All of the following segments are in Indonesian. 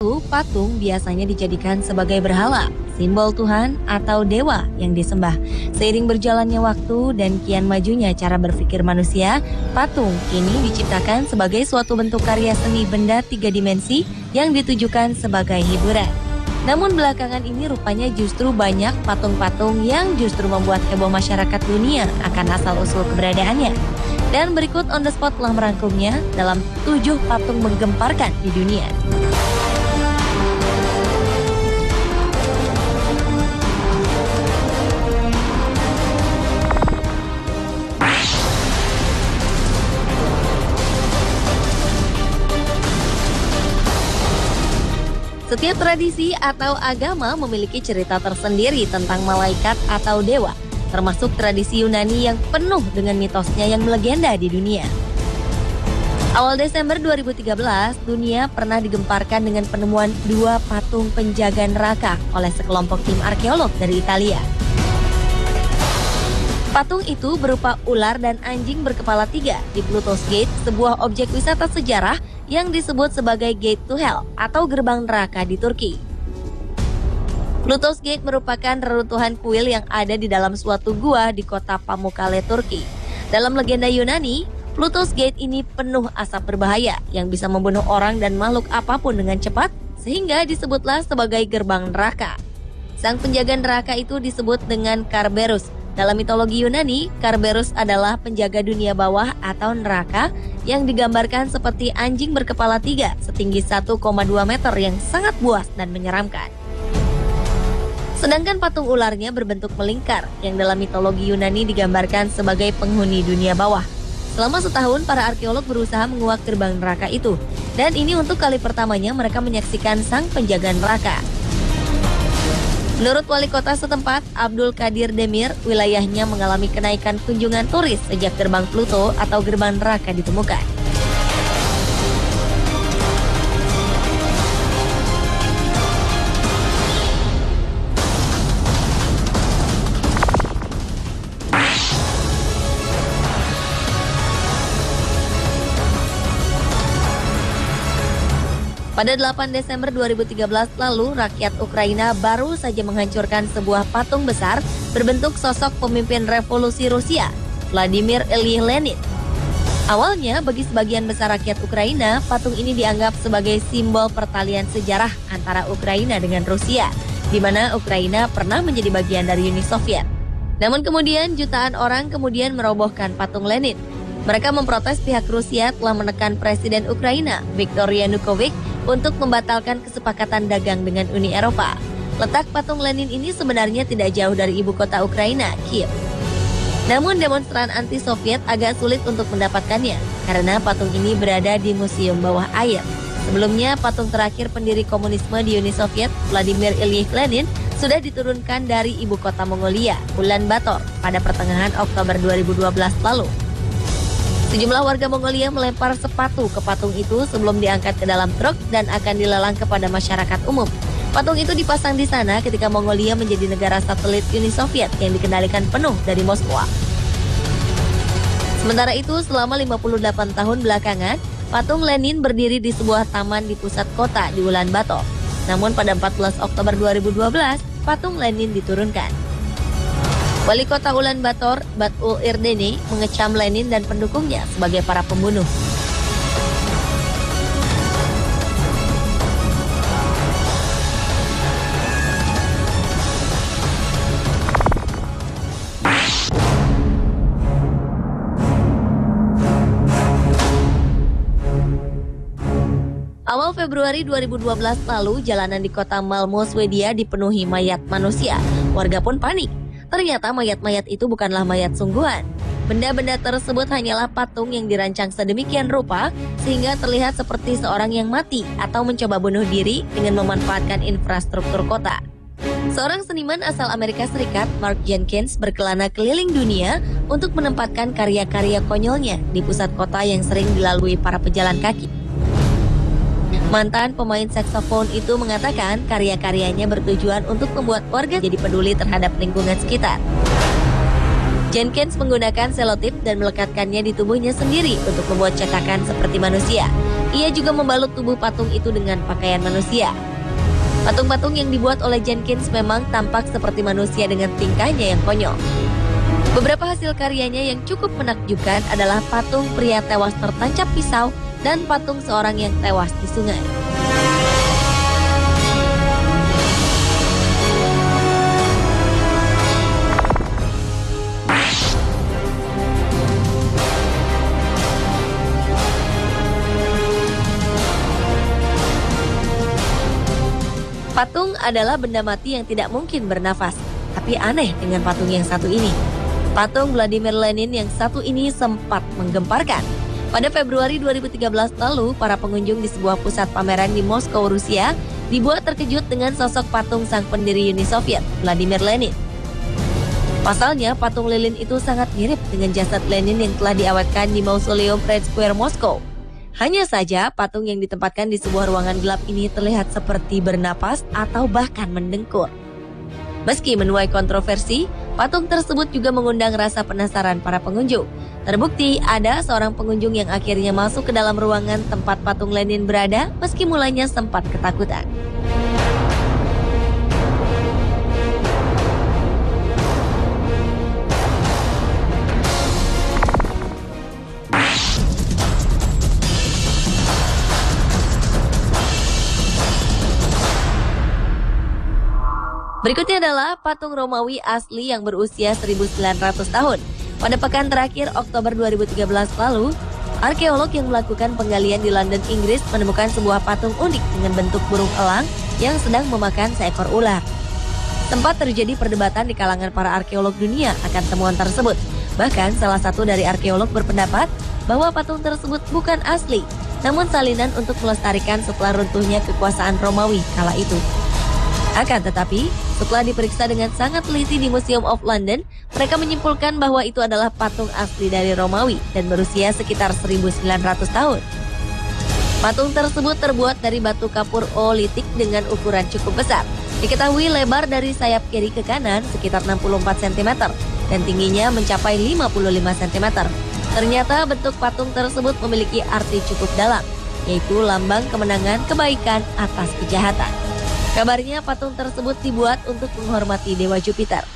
Patung biasanya dijadikan sebagai berhala, simbol Tuhan atau dewa yang disembah. Seiring berjalannya waktu dan kian majunya cara berpikir manusia, patung kini diciptakan sebagai suatu bentuk karya seni benda tiga dimensi yang ditujukan sebagai hiburan. Namun belakangan ini rupanya justru banyak patung-patung yang justru membuat heboh masyarakat dunia akan asal-usul keberadaannya. Dan berikut On The Spot telah merangkumnya dalam 7 patung menggemparkan di dunia. Setiap tradisi atau agama memiliki cerita tersendiri tentang malaikat atau dewa, termasuk tradisi Yunani yang penuh dengan mitosnya yang melegenda di dunia. Awal Desember 2013, dunia pernah digemparkan dengan penemuan 2 patung penjaga neraka oleh sekelompok tim arkeolog dari Italia. Patung itu berupa ular dan anjing berkepala 3 di Pluto's Gate, sebuah objek wisata sejarah yang disebut sebagai Gate to Hell atau gerbang neraka di Turki. Pluto's Gate merupakan reruntuhan kuil yang ada di dalam suatu gua di kota Pamukkale, Turki. Dalam legenda Yunani, Pluto's Gate ini penuh asap berbahaya yang bisa membunuh orang dan makhluk apapun dengan cepat, sehingga disebutlah sebagai gerbang neraka. Sang penjaga neraka itu disebut dengan Kerberos. Dalam mitologi Yunani, Kerberos adalah penjaga dunia bawah atau neraka yang digambarkan seperti anjing berkepala 3 setinggi 1,2 meter yang sangat buas dan menyeramkan. Sedangkan patung ularnya berbentuk melingkar yang dalam mitologi Yunani digambarkan sebagai penghuni dunia bawah. Selama setahun, para arkeolog berusaha menguak gerbang neraka itu. Dan ini untuk kali pertamanya mereka menyaksikan sang penjaga neraka. Menurut wali kota setempat, Abdul Qadir Demir, wilayahnya mengalami kenaikan kunjungan turis sejak gerbang Pluto atau gerbang neraka ditemukan. Pada 8 Desember 2013 lalu, rakyat Ukraina baru saja menghancurkan sebuah patung besar berbentuk sosok pemimpin revolusi Rusia, Vladimir Ilyich Lenin. Awalnya, bagi sebagian besar rakyat Ukraina, patung ini dianggap sebagai simbol pertalian sejarah antara Ukraina dengan Rusia, di mana Ukraina pernah menjadi bagian dari Uni Soviet. Namun kemudian, jutaan orang kemudian merobohkan patung Lenin. Mereka memprotes pihak Rusia telah menekan Presiden Ukraina, Viktor Yanukovych, untuk membatalkan kesepakatan dagang dengan Uni Eropa. Letak patung Lenin ini sebenarnya tidak jauh dari ibu kota Ukraina, Kiev. Namun demonstran anti-Soviet agak sulit untuk mendapatkannya, karena patung ini berada di museum bawah air. Sebelumnya, patung terakhir pendiri komunisme di Uni Soviet, Vladimir Ilyich Lenin, sudah diturunkan dari ibu kota Mongolia, Ulan Bator, pada pertengahan Oktober 2012 lalu. Sejumlah warga Mongolia melempar sepatu ke patung itu sebelum diangkat ke dalam truk dan akan dilelang kepada masyarakat umum. Patung itu dipasang di sana ketika Mongolia menjadi negara satelit Uni Soviet yang dikendalikan penuh dari Moskwa. Sementara itu, selama 58 tahun belakangan, patung Lenin berdiri di sebuah taman di pusat kota di Ulan Bator. Namun pada 14 Oktober 2012, patung Lenin diturunkan. Wali kota Ulan Bator, Batul Irdeni, mengecam Lenin dan pendukungnya sebagai para pembunuh. Awal Februari 2012 lalu, jalanan di kota Malmo, Swedia dipenuhi mayat manusia. Warga pun panik. Ternyata mayat-mayat itu bukanlah mayat sungguhan. Benda-benda tersebut hanyalah patung yang dirancang sedemikian rupa sehingga terlihat seperti seorang yang mati atau mencoba bunuh diri dengan memanfaatkan infrastruktur kota. Seorang seniman asal Amerika Serikat, Mark Jenkins, berkelana keliling dunia untuk menempatkan karya-karya konyolnya di pusat kota yang sering dilalui para pejalan kaki. Mantan pemain saksofon itu mengatakan karya-karyanya bertujuan untuk membuat warga jadi peduli terhadap lingkungan sekitar. Jenkins menggunakan selotip dan melekatkannya di tubuhnya sendiri untuk membuat cetakan seperti manusia. Ia juga membalut tubuh patung itu dengan pakaian manusia. Patung-patung yang dibuat oleh Jenkins memang tampak seperti manusia dengan tingkahnya yang konyol. Beberapa hasil karyanya yang cukup menakjubkan adalah patung pria tewas tertancap pisau dan patung seorang yang tewas di sungai. Patung adalah benda mati yang tidak mungkin bernafas, tapi aneh dengan patung yang satu ini. Patung Vladimir Lenin yang satu ini sempat menggemparkan. Pada Februari 2013 lalu, para pengunjung di sebuah pusat pameran di Moskow, Rusia, dibuat terkejut dengan sosok patung sang pendiri Uni Soviet, Vladimir Lenin. Pasalnya, patung lilin itu sangat mirip dengan jasad Lenin yang telah diawetkan di Mausoleum Red Square, Moskow. Hanya saja, patung yang ditempatkan di sebuah ruangan gelap ini terlihat seperti bernapas atau bahkan mendengkur. Meski menuai kontroversi, patung tersebut juga mengundang rasa penasaran para pengunjung. Terbukti ada seorang pengunjung yang akhirnya masuk ke dalam ruangan tempat patung Lenin berada meski mulanya sempat ketakutan. Berikutnya adalah patung Romawi asli yang berusia 1900 tahun. Pada pekan terakhir Oktober 2013 lalu, arkeolog yang melakukan penggalian di London, Inggris menemukan sebuah patung unik dengan bentuk burung elang yang sedang memakan seekor ular. Sempat terjadi perdebatan di kalangan para arkeolog dunia akan temuan tersebut. Bahkan salah satu dari arkeolog berpendapat bahwa patung tersebut bukan asli, namun salinan untuk melestarikan setelah runtuhnya kekuasaan Romawi kala itu. Akan tetapi, setelah diperiksa dengan sangat teliti di Museum of London, mereka menyimpulkan bahwa itu adalah patung asli dari Romawi dan berusia sekitar 1900 tahun. Patung tersebut terbuat dari batu kapur oolitik dengan ukuran cukup besar. Diketahui lebar dari sayap kiri ke kanan sekitar 64 cm dan tingginya mencapai 55 cm. Ternyata bentuk patung tersebut memiliki arti cukup dalam, yaitu lambang kemenangan kebaikan atas kejahatan. Kabarnya patung tersebut dibuat untuk menghormati Dewa Jupiter.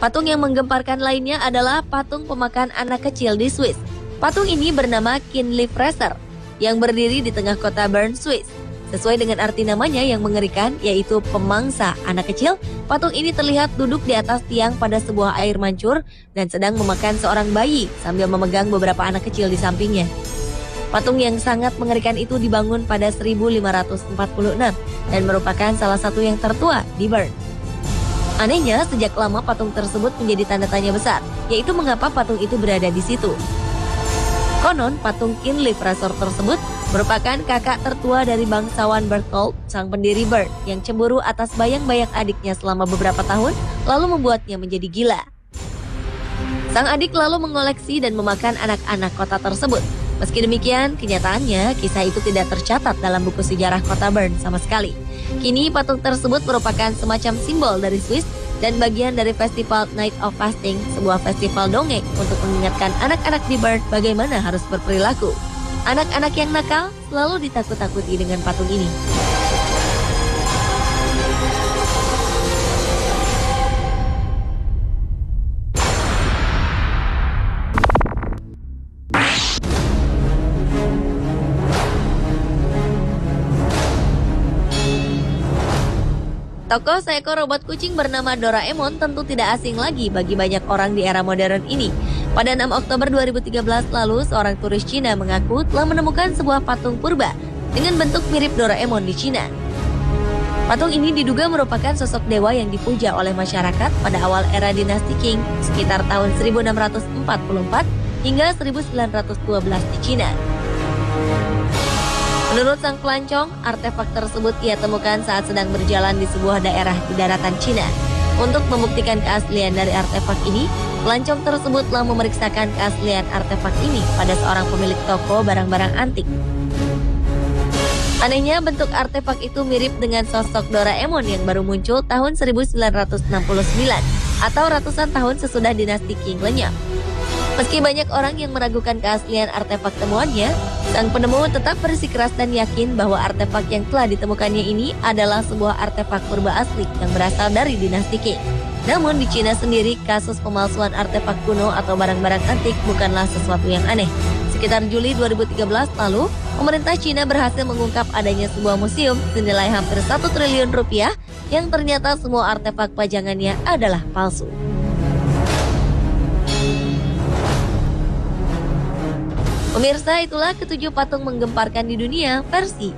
Patung yang menggemparkan lainnya adalah patung pemakan anak kecil di Swiss. Patung ini bernama Kindly Fraser yang berdiri di tengah kota Bern, Swiss. Sesuai dengan arti namanya yang mengerikan, yaitu pemangsa anak kecil, patung ini terlihat duduk di atas tiang pada sebuah air mancur dan sedang memakan seorang bayi sambil memegang beberapa anak kecil di sampingnya. Patung yang sangat mengerikan itu dibangun pada 1546 dan merupakan salah satu yang tertua di Bern. Anehnya, sejak lama patung tersebut menjadi tanda tanya besar, yaitu mengapa patung itu berada di situ. Konon, patung Kindly Fraser tersebut merupakan kakak tertua dari bangsawan Berthold, sang pendiri Bern, yang cemburu atas bayang-bayang adiknya selama beberapa tahun, lalu membuatnya menjadi gila. Sang adik lalu mengoleksi dan memakan anak-anak kota tersebut. Meski demikian, kenyataannya kisah itu tidak tercatat dalam buku sejarah kota Bern sama sekali. Kini patung tersebut merupakan semacam simbol dari Swiss dan bagian dari festival Night of Fasting, sebuah festival dongeng untuk mengingatkan anak-anak di Bern bagaimana harus berperilaku. Anak-anak yang nakal selalu ditakut-takuti dengan patung ini. Tokoh seekor robot kucing bernama Doraemon tentu tidak asing lagi bagi banyak orang di era modern ini. Pada 6 Oktober 2013 lalu, seorang turis Cina mengaku telah menemukan sebuah patung purba dengan bentuk mirip Doraemon di Cina. Patung ini diduga merupakan sosok dewa yang dipuja oleh masyarakat pada awal era dinasti Qing sekitar tahun 1644 hingga 1912 di Cina. Menurut sang pelancong, artefak tersebut ia temukan saat sedang berjalan di sebuah daerah di daratan Cina. Untuk membuktikan keaslian dari artefak ini, pelancong tersebut telah memeriksakan keaslian artefak ini pada seorang pemilik toko barang-barang antik. Anehnya, bentuk artefak itu mirip dengan sosok Doraemon yang baru muncul tahun 1969 atau ratusan tahun sesudah dinasti Qing lenyap. Meski banyak orang yang meragukan keaslian artefak temuannya, sang penemu tetap bersikeras dan yakin bahwa artefak yang telah ditemukannya ini adalah sebuah artefak purba asli yang berasal dari dinasti Qing. Namun di Cina sendiri, kasus pemalsuan artefak kuno atau barang-barang antik bukanlah sesuatu yang aneh. Sekitar Juli 2013 lalu, pemerintah Cina berhasil mengungkap adanya sebuah museum senilai hampir 1 triliun rupiah yang ternyata semua artefak pajangannya adalah palsu. Pemirsa, itulah ketujuh patung menggemparkan di dunia versi